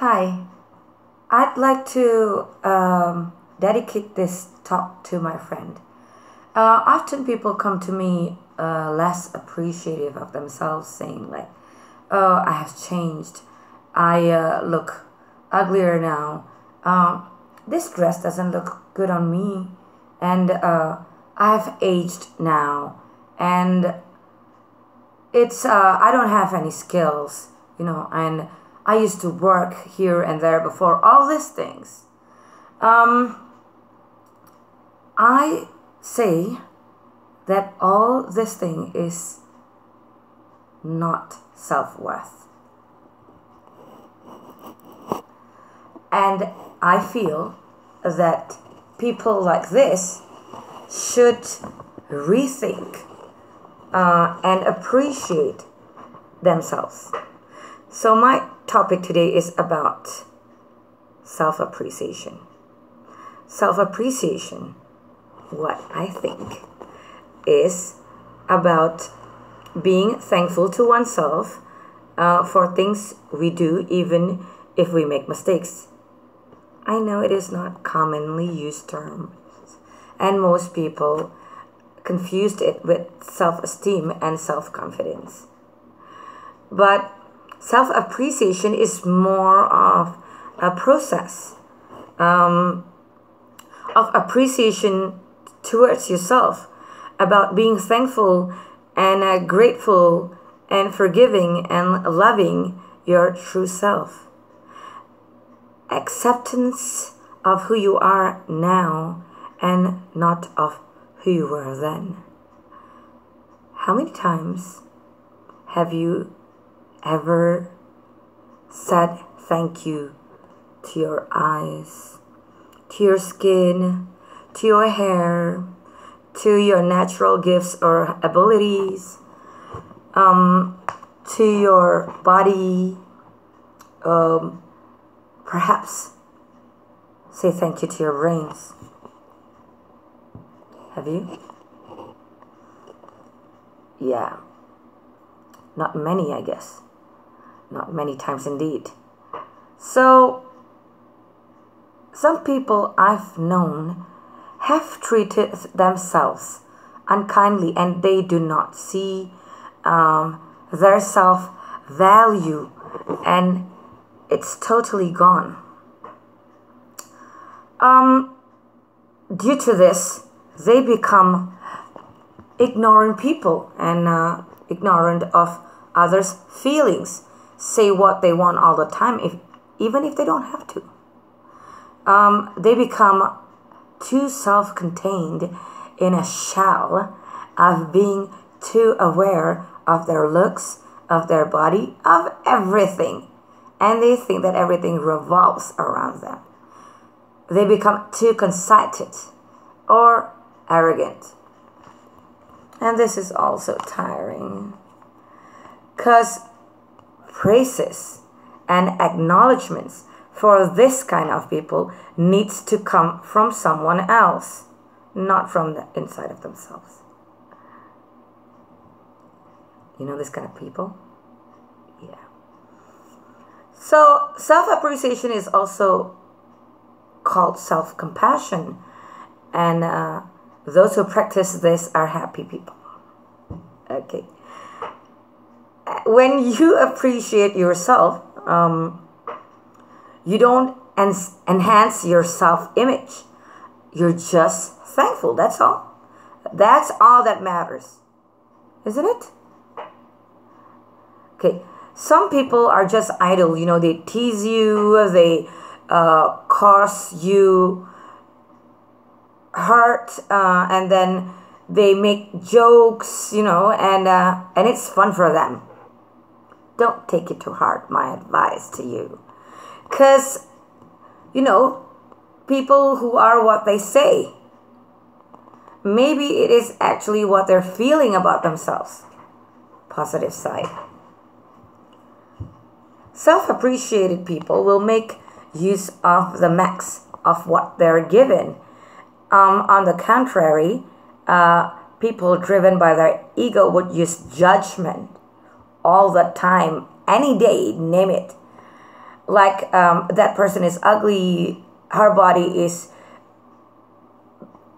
Hi, I'd like to dedicate this talk to my friend. Often people come to me less appreciative of themselves, saying, like, "Oh, I have changed. I look uglier now. This dress doesn't look good on me. And I've aged now. And I don't have any skills, and I used to work here and there before all these things." I say that all this thing is not self-worth. And I feel that people like this should rethink and appreciate themselves. So my topic today is about self-appreciation. Self-appreciation, what I think, is about being thankful to oneself for things we do, even if we make mistakes. I know it is not commonly used term, and most people confused it with self-esteem and self-confidence. But self-appreciation is more of a process of appreciation towards yourself, about being thankful and grateful and forgiving and loving your true self. Acceptance of who you are now and not of who you were then. How many times have you ever said thank you to your eyes, to your skin, to your hair, to your natural gifts or abilities, to your body? Perhaps say thank you to your brains. Have you? Yeah. Not many, I guess. Not many times indeed. So, some people I've known have treated themselves unkindly, and they do not see their self-value, and it's totally gone. Due to this, they become ignorant people and ignorant of others' feelings. Say what they want all the time, even if they don't have to. They become too self-contained in a shell of being too aware of their looks, of their body, of everything. And they think that everything revolves around them. They become too conceited or arrogant. And this is also tiring, because praises and acknowledgments for this kind of people needs to come from someone else, not from the inside of themselves. You know this kind of people? Yeah. So self-appreciation is also called self-compassion, and those who practice this are happy people. Okay. When you appreciate yourself, you don't enhance your self-image. You're just thankful. That's all. That's all that matters. Isn't it? Okay. Some people are just idle. They tease you. They cause you hurt. And then they make jokes, and it's fun for them. Don't take it to heart, my advice to you. Because, people who are what they say, maybe it is actually what they're feeling about themselves. Positive side. Self-appreciated people will make use of the max of what they're given. On the contrary, people driven by their ego would use judgment all the time, any day, name it. like that person is ugly, her body is,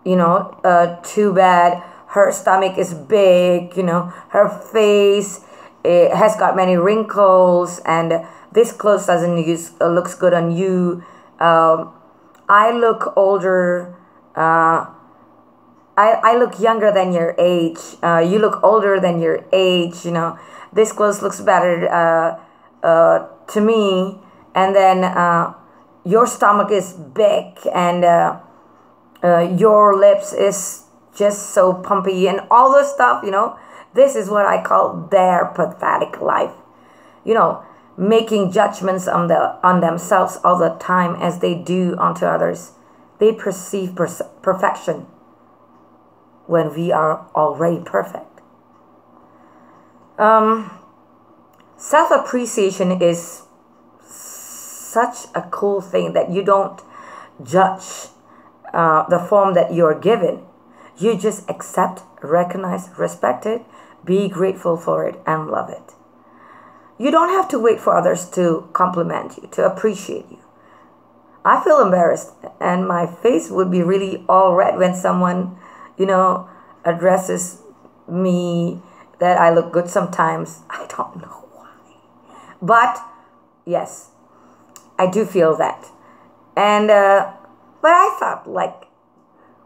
too bad, her stomach is big, her face has got many wrinkles, and this clothes doesn't looks good on you. I look older. I look younger than your age. You look older than your age. This clothes looks better to me. And then your stomach is big, and your lips is just so pumpy, and all this stuff. This is what I call their pathetic life. Making judgments on themselves all the time as they do onto others. They perceive perfection when we are already perfect. Self-appreciation is such a cool thing that you don't judge the form that you're given. You just accept, recognize, respect it, be grateful for it, and love it. You don't have to wait for others to compliment you, to appreciate you. I feel embarrassed, and my face would be really all red when someone, addresses me that I look good sometimes. I don't know why. But, yes, I do feel that. And, but I thought,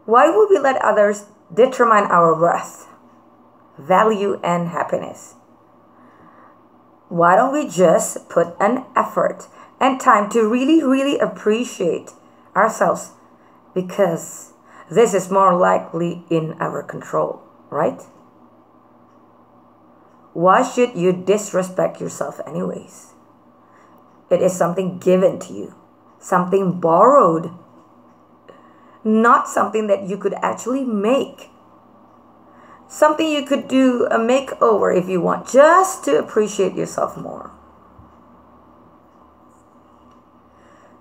why would we let others determine our worth, value, and happiness? Why don't we just put an effort and time to really, really appreciate ourselves? Because this is more likely in our control, right? Why should you disrespect yourself anyways? It is something given to you, something borrowed, not something that you could actually make. Something you could do a makeover if you want, just to appreciate yourself more.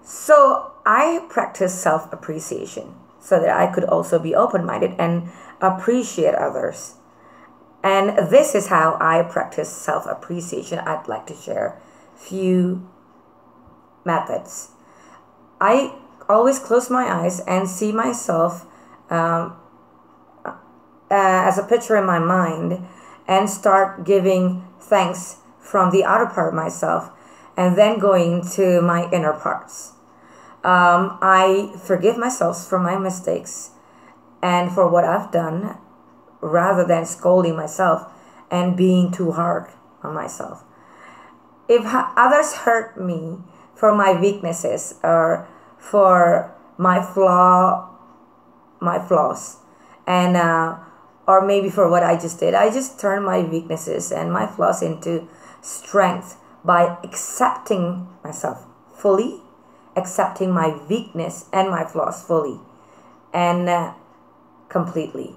So I practice self-appreciation so that I could also be open-minded and appreciate others. And this is how I practice self-appreciation. I'd like to share few methods. I always close my eyes and see myself as a picture in my mind, and start giving thanks from the outer part of myself, and then going to my inner parts. I forgive myself for my mistakes and for what I've done, rather than scolding myself and being too hard on myself. If others hurt me for my weaknesses or for my flaws, and or maybe for what I just did, I just turn my weaknesses and my flaws into strength by accepting myself fully, accepting my weakness and my flaws fully and completely.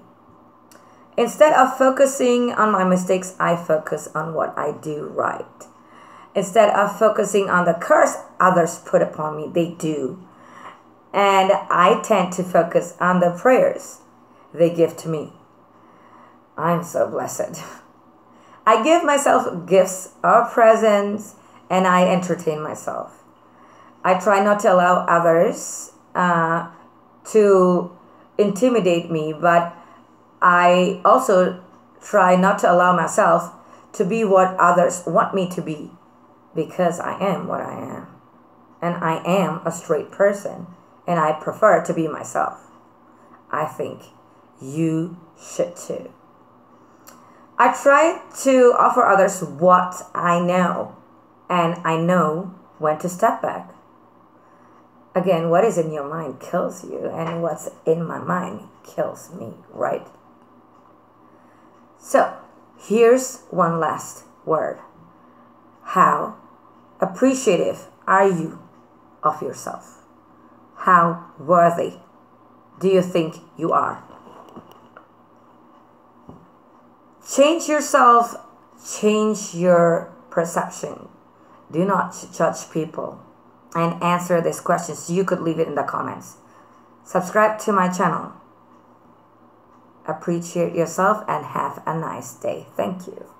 Instead of focusing on my mistakes, I focus on what I do right. Instead of focusing on the curse others put upon me, they do. And I tend to focus on the prayers they give to me. I'm so blessed. I give myself gifts or presents, and I entertain myself. I try not to allow others to intimidate me, but I also try not to allow myself to be what others want me to be, because I am what I am. And I am a straight person, and I prefer to be myself. I think you should too. I try to offer others what I know, and I know when to step back. Again, what is in your mind kills you, and what's in my mind kills me, right? So, here's one last word. How appreciative are you of yourself? How worthy do you think you are? Change yourself, change your perception. Do not judge people. And answer these questions. You could leave it in the comments. Subscribe to my channel. Appreciate yourself and have a nice day. Thank you.